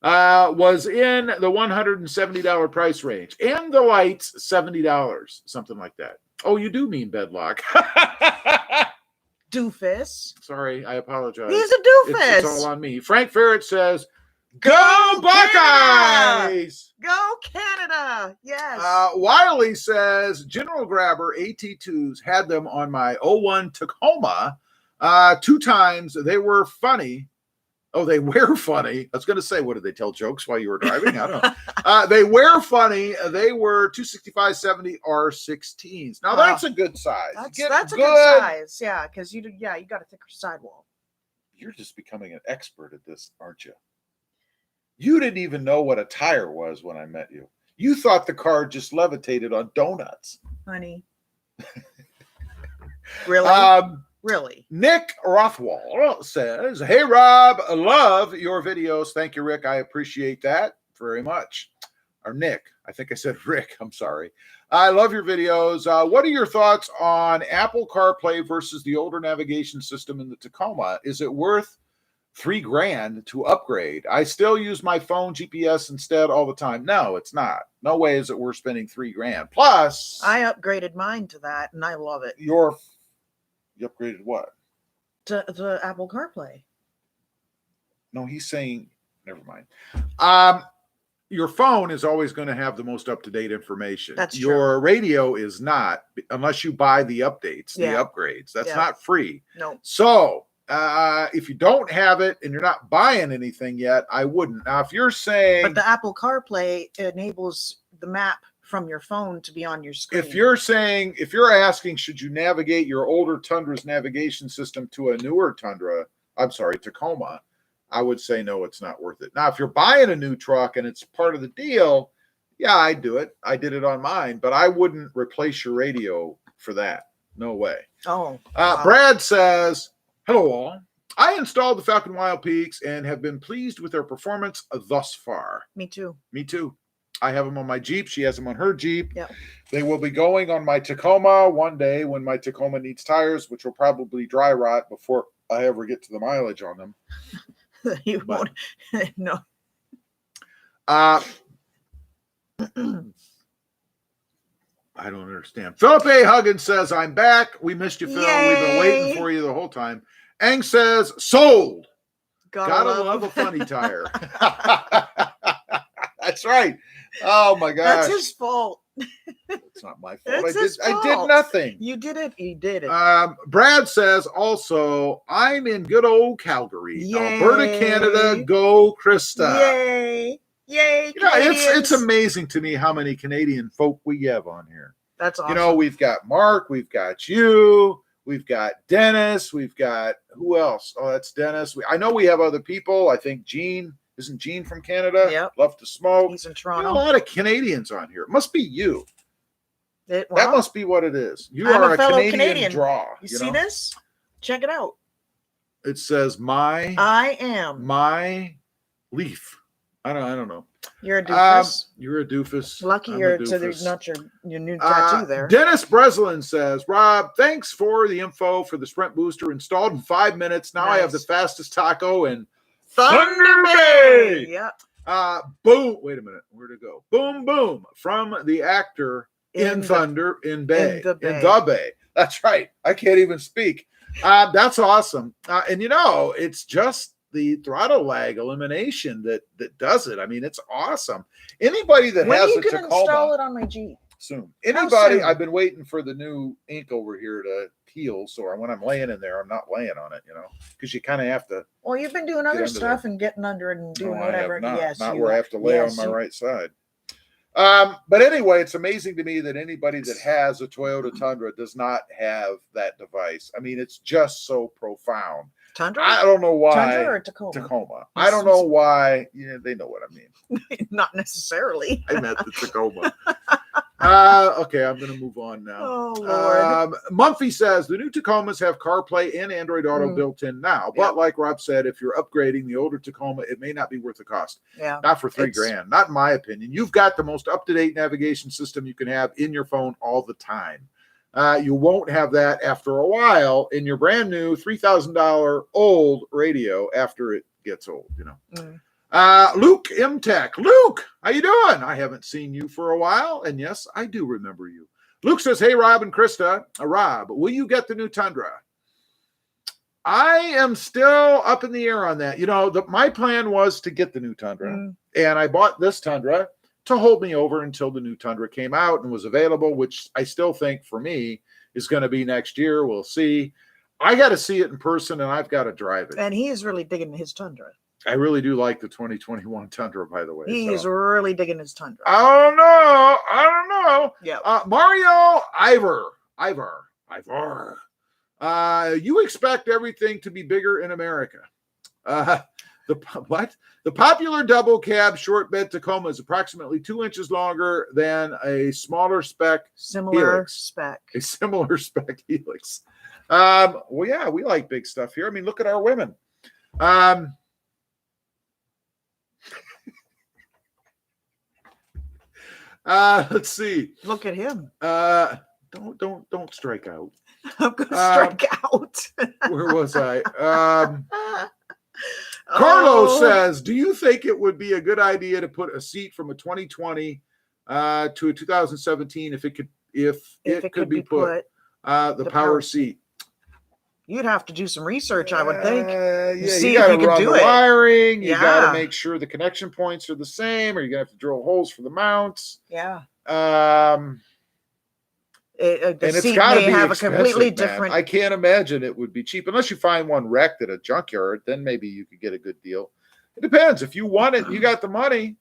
Was in the $170 price range, and the lights $70, something like that. Oh, you do mean bedlock. Doofus. Sorry, I apologize. He's a doofus. It's all on me. Frank Ferret says, Go Buckeyes! Go Canada! Yes. Wiley says, General Grabber AT2s had them on my 01 Tacoma 2 times. They were funny. Oh, they were funny. I was going to say, what did they tell jokes while you were driving? I don't know. They were funny. They were 265/70 R16s. Now that's a good size. That's a good size. Yeah, because you got a thicker sidewall. You're just becoming an expert at this, aren't you? You didn't even know what a tire was when I met you. You thought the car just levitated on donuts. Honey. Really? Really? Nick Rothwell says, hey, Rob, I love your videos. Thank you, Rick. I appreciate that very much. Or Nick. I think I said Rick. I'm sorry. I love your videos. What are your thoughts on Apple CarPlay versus the older navigation system in the Tacoma? Is it worth $3,000 to upgrade? I still use my phone GPS instead all the time. No, it's not. No way is it worth spending $3,000. Plus, I upgraded mine to that, and I love it. You upgraded what? To Apple CarPlay. No, he's saying, never mind. Your phone is always going to have the most up-to-date information. That's true. Your radio is not, unless you buy the updates, the upgrades. That's not free. No. So if you don't have it and you're not buying anything yet, I wouldn't. Now, if you're saying... But the Apple CarPlay enables the map from your phone to be on your screen. If you're asking, should you navigate your older Tundra's navigation system to a newer Tacoma, I would say no, it's not worth it. Now, if you're buying a new truck and it's part of the deal, yeah, I'd do it. I did it on mine, but I wouldn't replace your radio for that. No way. Oh. Brad says, hello all. I installed the Falcon Wild Peaks and have been pleased with their performance thus far. Me too. Me too. I have them on my Jeep. She has them on her Jeep. Yeah. They will be going on my Tacoma one day when my Tacoma needs tires, which will probably dry rot before I ever get to the mileage on them. You won't. No. I don't understand. Philip A. Huggins says, I'm back. We missed you, Phil. Yay. We've been waiting for you the whole time. Ang says, sold. Gotta love a funny tire. That's right. Oh my gosh. That's his fault. It's not my fault. It's I did nothing. You did it. You did it. Brad says also, I'm in good old Calgary, Yay. Alberta, Canada. Go, Krista. Yay. Yay. You know, it's amazing to me how many Canadian folk we have on here. That's awesome. You know, we've got Mark, we've got you, we've got Dennis, we've got who else? Oh, that's Dennis. I know we have other people. I think Gene. Isn't Gene from Canada? Yep. Love to smoke. He's in You Toronto. know, a lot of Canadians on here. It must be you. Well, that must be what it is. You I'm are a fellow Canadian draw. You see this? Check it out. It says I am my leaf. I don't know. You're a doofus. You're a doofus. Lucky there's not your new tattoo there. Dennis Breslin says, Rob, thanks for the info for the Sprint Booster installed in 5 minutes. Now I have the fastest taco in Thunder Bay. Yeah. Boom. Wait a minute. Where'd it go? Boom, boom. From the actor in the Bay. That's right. I can't even speak. That's awesome. And you know, it's just the throttle lag elimination that does it. I mean, it's awesome. Anybody that has a Tacoma, install it on my Jeep soon. Anybody, I've been waiting for the new ink over here to heal, so when I'm laying in there, I'm not laying on it, you know, because you kind of have to. Well, you've been doing other stuff and getting under it and doing whatever. Not where I have to lay on my right side. But anyway, it's amazing to me that anybody that has a Toyota Tundra does not have that device. I mean, it's just so profound. Tundra? I don't know why. Tundra or Tacoma? Tacoma. I don't know why. Yeah, they know what I mean. Not necessarily. I meant the Tacoma. Okay, I'm going to move on now. Oh, Lord. Mumphy says the new Tacomas have CarPlay and Android Auto built in now. But like Rob said, if you're upgrading the older Tacoma, it may not be worth the cost. Yeah. Not for $3,000. Not in my opinion. You've got the most up-to-date navigation system you can have in your phone all the time. You won't have that after a while in your brand new $3,000 old radio after it gets old, you know. Luke M. Tech. Luke, how you doing? I haven't seen you for a while, and yes, I do remember you. Luke says, hey, Rob and Krista. Rob, will you get the new Tundra? I am still up in the air on that. You know, my plan was to get the new Tundra, and I bought this Tundra to hold me over until the new Tundra came out and was available, which I still think for me is going to be next year. We'll see. I got to see it in person, and I've got to drive it. And he is really digging his Tundra. I really do like the 2021 Tundra, by the way. He's really digging his Tundra. I don't know. Yeah. Mario Ivar. You expect everything to be bigger in America. The popular double cab short bed Tacoma is approximately 2 inches longer than a smaller spec Helix. A similar spec Helix. Well, yeah, we like big stuff here. I mean, look at our women. Let's see. Look at him. Don't strike out. I'm gonna strike out. Where was I? Carlos says, do you think it would be a good idea to put a seat from a 2020 to a 2017 if it could be put the power seat? You'd have to do some research, I would think. Yeah, see you got if to you run can do the it. wiring. You got Yeah. to make sure the connection points are the same, or you're gonna have to drill holes for the mounts. Yeah. And it's seat got to may be have expensive, a completely man. different. I can't imagine it would be cheap unless you find one wrecked at a junkyard. Then maybe you could get a good deal. It depends. If you want it, you got the money.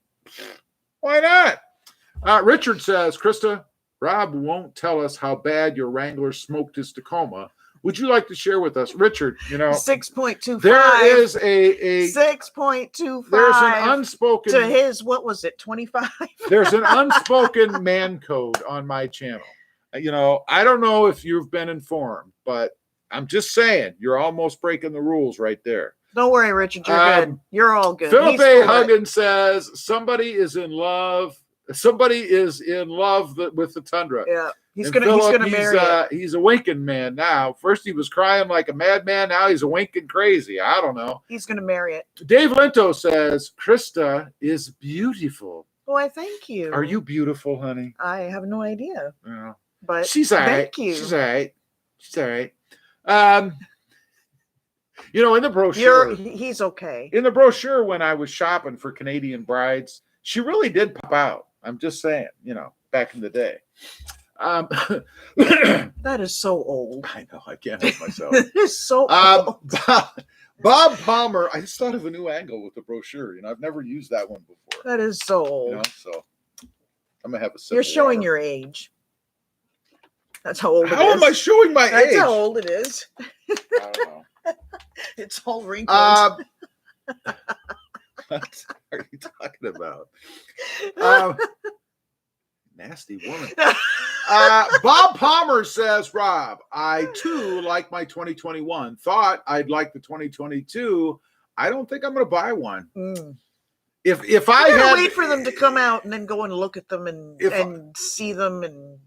Why not? Richard says, Krista, Rob won't tell us how bad your Wrangler smoked his Tacoma. Would you like to share with us, Richard? 6.25. There is a 6.25. There's an unspoken to his. What was it? 25. There's an unspoken man code on my channel. I don't know if you've been informed, but I'm just saying you're almost breaking the rules right there. Don't worry, Richard. You're good. You're all good. Philip A. Huggins says somebody is in love. Somebody is in love with the Tundra. Yeah, he's gonna marry it. He's a winking man now. First he was crying like a madman. Now he's a winking crazy. I don't know. He's gonna marry it. Dave Linto says Krista is beautiful. Why, thank you. Are you beautiful, honey? I have no idea. Yeah. But she's all right. Thank you. She's all right. She's all right. In the brochure, he's okay. In the brochure, when I was shopping for Canadian brides, she really did pop out. I'm just saying, back in the day. That is so old. I know. I can't help myself. It is so old. Bob Palmer. I just thought of a new angle with the brochure. I've never used that one before. That is so old. So I'm gonna have a sip. You're showing your age. That's how old it is. How am I showing my age? That's how old it is. I don't know. It's all wrinkled. What are you talking about? Nasty woman. Bob Palmer says, Rob, I too like my 2021. Thought I'd like the 2022. I don't think I'm going to buy one. If I had wait for them to come out and then go and look at them and see them, and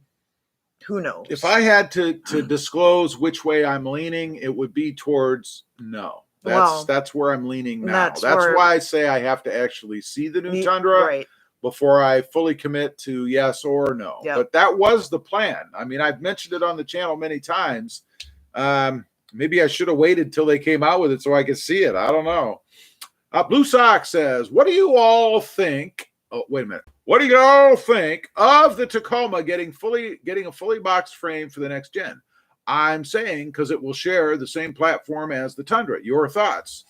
who knows? If I had to disclose which way I'm leaning, it would be towards no. That's where I'm leaning now. That's why I say I have to actually see the new Tundra before I fully commit to yes or no. Yep. But that was the plan. I mean, I've mentioned it on the channel many times. Maybe I should have waited till they came out with it so I could see it. I don't know. Blue Sox says, what do you all think? Oh, wait a minute. What do you all think of the Tacoma getting a fully boxed frame for the next gen? I'm saying because it will share the same platform as the Tundra. Your thoughts?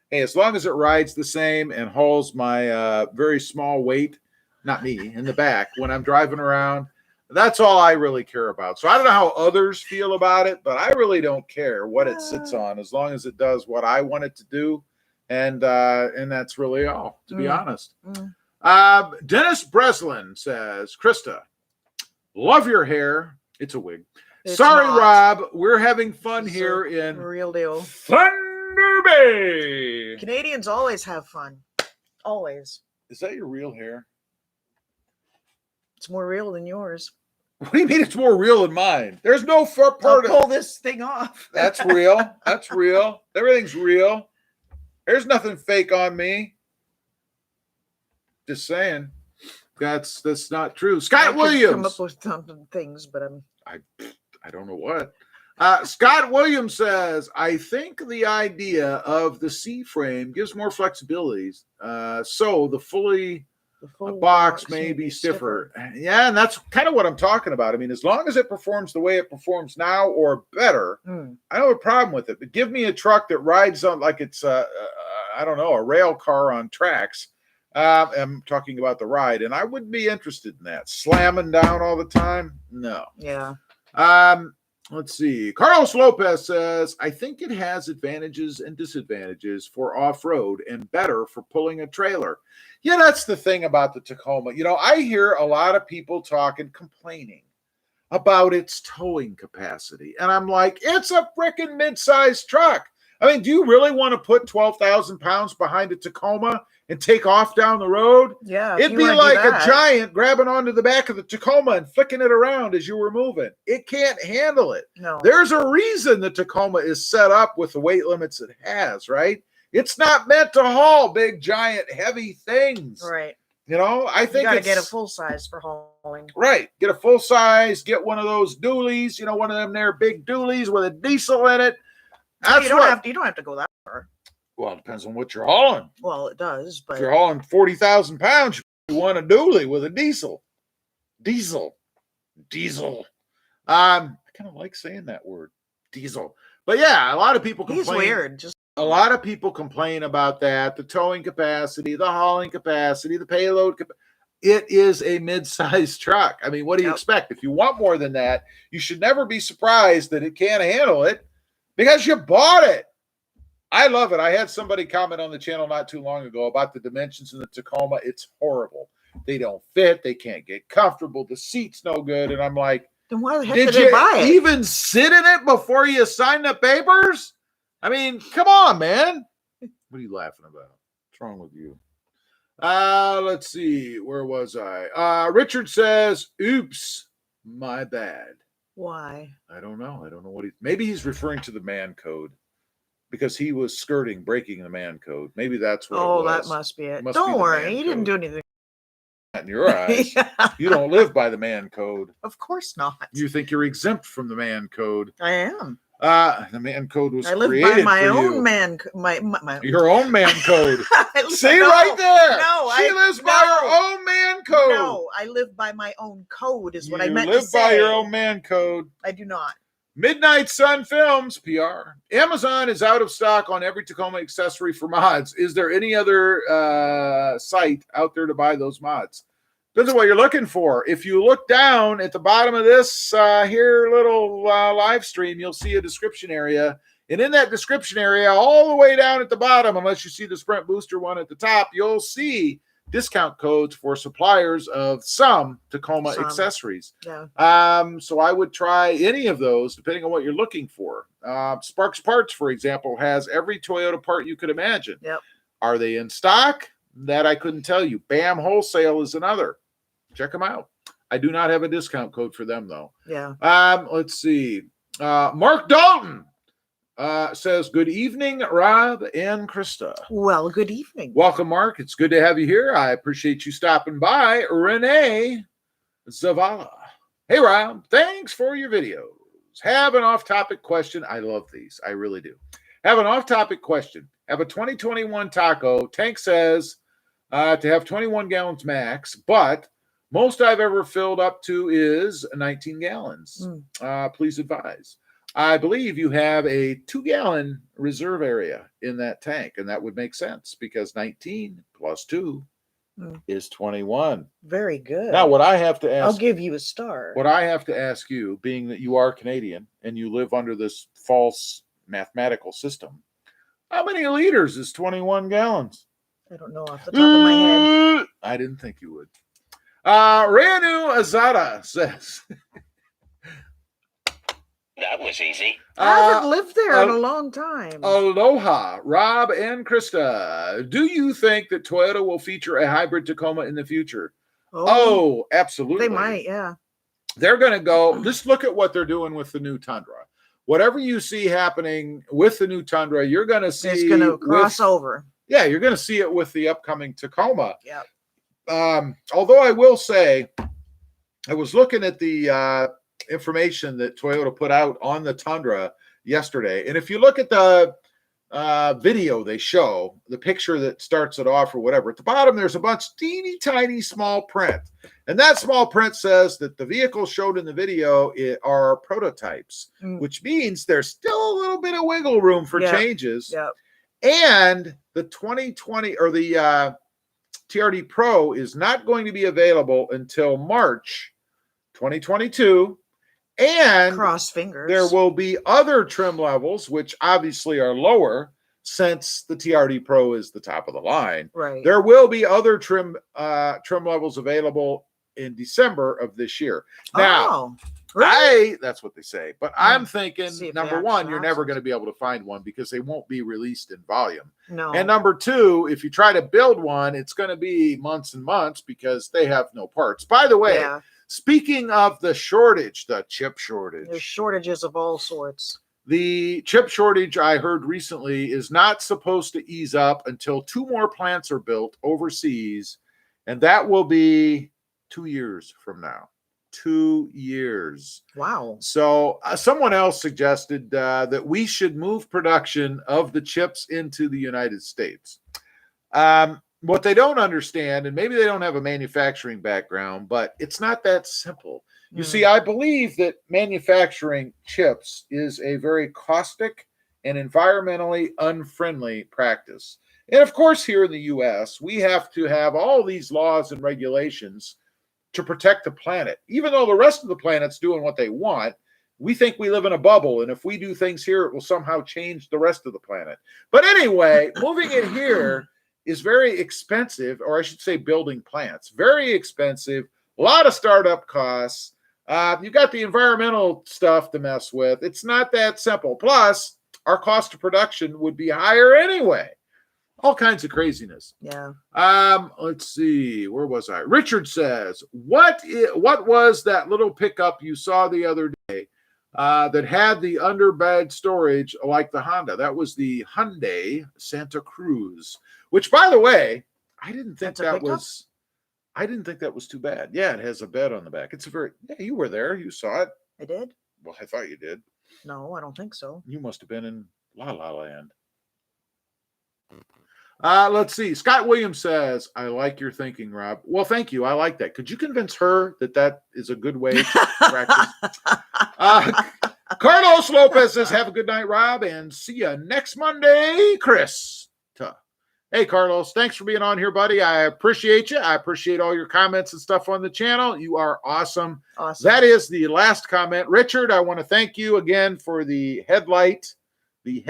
Hey, as long as it rides the same and hauls my very small weight, not me, in the back when I'm driving around, that's all I really care about. So I don't know how others feel about it, but I really don't care what it sits on as long as it does what I want it to do. And that's really all, to be honest. Dennis Breslin says, Krista, love your hair. It's a wig. It's Sorry, not. Rob. We're having fun It's here a in real deal. Thunder Bay. Canadians always have fun. Always. Is that your real hair? It's more real than yours. What do you mean it's more real than mine? There's no I'll part pull of this thing off. That's real. That's real. Everything's real. There's nothing fake on me. Just saying. That's not true. Scott I could Williams. come up with some things, but I don't know what. Scott Williams says, I think the idea of the C-frame gives more flexibilities. So the full box may be stiffer. Yeah, and that's kind of what I'm talking about. I mean, as long as it performs the way it performs now or better, I don't have a problem with it. But give me a truck that rides on like it's, I don't know, a rail car on tracks. I'm talking about the ride, and I wouldn't be interested in that. Slamming down all the time? No. Yeah. Let's see. Carlos Lopez says, I think it has advantages and disadvantages for off-road and better for pulling a trailer. Yeah, that's the thing about the Tacoma. You know, I hear a lot of people talking, complaining about its towing capacity. And I'm like, it's a freaking mid-sized truck. I mean, do you really want to put 12,000 pounds behind a Tacoma and take off down the road? Yeah. It'd be like a giant grabbing onto the back of the Tacoma and flicking it around as you were moving. It can't handle it. No. There's a reason the Tacoma is set up with the weight limits it has, right? It's not meant to haul big, giant, heavy things. Right. You know, I think you got to get a full size for hauling. Right. Get a full size, get one of those dualies, you know, one of them there big dualies with a diesel in it. That's you don't have to go that far. Well, it depends on what you're hauling. Well, it does, but if you're hauling 40,000 pounds, you want a dually with a diesel. Diesel. I kind of like saying that word, diesel. But yeah, a lot of people complain. He's weird. A lot of people complain about that, the towing capacity, the hauling capacity, the payload capacity. It is a mid-sized truck. I mean, what do you expect? If you want more than that, you should never be surprised that it can't handle it because you bought it. I love it. I had somebody comment on the channel not too long ago about the dimensions in the Tacoma. It's horrible. They don't fit. They can't get comfortable. The seat's no good. And I'm like, then why the heck did did they buy you it? even sit in it before you signed the papers? I mean, come on, man. What are you laughing about? What's wrong with you? Let's see. Where was I? Richard says, oops, my bad. Why? I don't know. I don't know what maybe he's referring to the man code because he was breaking the man code. Maybe that's what it was. That must be it. Must be Don't the worry. man He didn't code. do anything. In your eyes. Yeah. You don't live by the man code. Of course not. You think you're exempt from the man code. I am. The man code was I live created by my for own you. my Your own man code. See no, right there. No, she lives by her own man code. No, I live by my own code is what I meant You to live say. by your own man code. I do not. Midnight Sun Films, PR. Amazon is out of stock on every Tacoma accessory for mods. Is there any other site out there to buy those mods? Depends on what you're looking for. If you look down at the bottom of this little live stream, you'll see a description area. And in that description area, all the way down at the bottom, unless you see the Sprint Booster one at the top, you'll see discount codes for suppliers of some Tacoma accessories. Yeah. So I would try any of those, depending on what you're looking for. Sparks Parts, for example, has every Toyota part you could imagine. Yep. Are they in stock? That I couldn't tell you. BAM Wholesale is another. Check them out. I do not have a discount code for them, though. Yeah. Let's see. Mark Dalton says, good evening, Rob and Krista. Well, good evening. Welcome, Mark. It's good to have you here. I appreciate you stopping by. Renee Zavala. Hey, Rob. Thanks for your videos. Have an off-topic question. I love these. I really do. Have an off-topic question. Have a 2021 Taco. Tank says to have 21 gallons max, but most I've ever filled up to is 19 gallons. Please advise. I believe you have a 2-gallon reserve area in that tank, and that would make sense because 19 plus 2 is 21. Very good. Now, what I have to ask... I'll give you a star. What I have to ask you, being that you are Canadian and you live under this false mathematical system, how many liters is 21 gallons? I don't know off the top of my head. I didn't think you would. Ranu Azada says, That was easy. I haven't lived there in a long time. Aloha, Rob and Krista. Do you think that Toyota will feature a hybrid Tacoma in the future? Oh, absolutely. They might, yeah. They're going to go, just look at what they're doing with the new Tundra. Whatever you see happening with the new Tundra, you're going to see. It's going to cross over. Yeah, you're going to see it with the upcoming Tacoma. Yep. Although I will say, I was looking at the information that Toyota put out on the Tundra yesterday. And if you look at the video they show, the picture that starts it off or whatever, at the bottom there's a bunch teeny tiny small print. And that small print says that the vehicles showed in the video are prototypes, which means there's still a little bit of wiggle room for changes. Yep. And the 2020 or the TRD Pro is not going to be available until March 2022. And cross fingers. There will be other trim levels, which obviously are lower since the TRD Pro is the top of the line. Right. There will be other trim levels available in December of this year. Now, really? That's what they say. But I'm thinking, See if number they one, actually you're have never some. going to be able to find one because they won't be released in volume. No. And number two, if you try to build one, it's going to be months and months because they have no parts. By the way, speaking of the shortage, the chip shortage. There's shortages of all sorts. The chip shortage I heard recently is not supposed to ease up until 2 more plants are built overseas. And that will be 2 years from now. 2 years. Wow. So someone else suggested that we should move production of the chips into the United States. What they don't understand, and maybe they don't have a manufacturing background, but it's not that simple. You see, I believe that manufacturing chips is a very caustic and environmentally unfriendly practice. And of course, here in the U.S., we have to have all these laws and regulations to protect the planet. Even though the rest of the planet's doing what they want, we think we live in a bubble. And if we do things here, it will somehow change the rest of the planet. But anyway, moving it here is very expensive, or I should say building plants. Very expensive, a lot of startup costs. You've got the environmental stuff to mess with. It's not that simple. Plus, our cost of production would be higher anyway. All kinds of craziness. Yeah. Let's see. Where was I? Richard says, what was that little pickup you saw the other day that had the underbed storage like the Honda? That was the Hyundai Santa Cruz, which, by the way, I didn't think that was too bad. Yeah, it has a bed on the back. It's a very, you were there. You saw it. I did? Well, I thought you did. No, I don't think so. You must have been in La La Land. Let's see. Scott Williams says, I like your thinking, Rob. Well, thank you. I like that. Could you convince her that is a good way to practice? Carlos Lopez says, have a good night, Rob, and see you next Monday, Chris. Hey, Carlos, thanks for being on here, buddy. I appreciate you. I appreciate all your comments and stuff on the channel. You are awesome. Awesome. That is the last comment. Richard, I want to thank you again for the headlight, and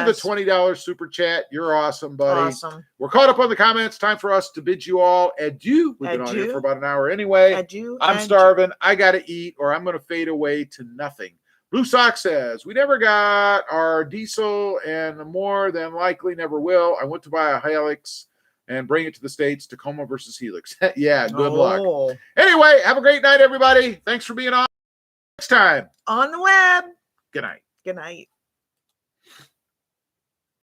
the $20 super chat. You're awesome, buddy. Awesome. We're caught up on the comments. Time for us to bid you all adieu. We've been on here for about an hour anyway. Adieu. I'm starving. I got to eat or I'm going to fade away to nothing. Blue Sox says, we never got our diesel and more than likely never will. I went to buy a Helix and bring it to the States, Tacoma versus Helix. Yeah, good luck. Anyway, have a great night, everybody. Thanks for being on. Next time. On the web. Good night. Good night.